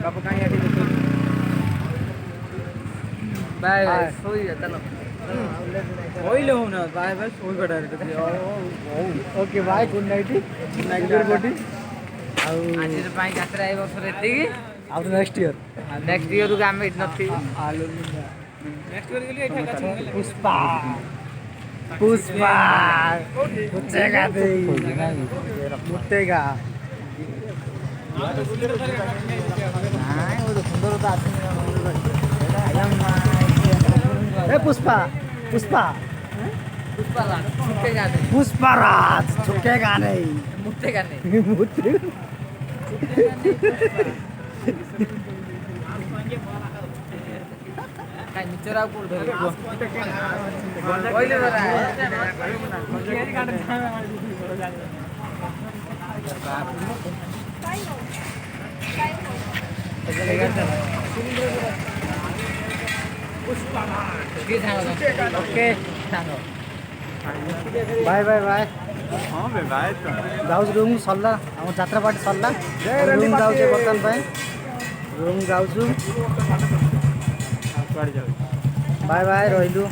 बापू कहीं अभी bye bye सोई चलो ओई लो ना बाय बाय सोई पड़ा रे okay bye good night good body आज ପାଇଁ ଯାତ୍ରା ଏ ବର୍ଷ ଏତିକି ଆଉ ନେକ୍ସଟ ଇୟର କୁ ଆମେ ଏଠି ନଥିବୁ ନେକ୍ସଟ ଇୟର ଗଲି ଏଠି ଏକା ପୁଷ୍ପା पुष्पा मुतेगा दे मुतेगा ए पुष्पा पुष्पा पुष्पा राज झुकेगा नहीं मुतेगा नहीं निचरा को धर पहिले बरा केरी काट ओके बाय बाय बाय हां बे बाय तो जाऊ रूम सरला हम यात्रा पार्टी सरला रूम जाऊ छे बर्तन भाई रूम जाऊ छु बाय बाय रहिलु।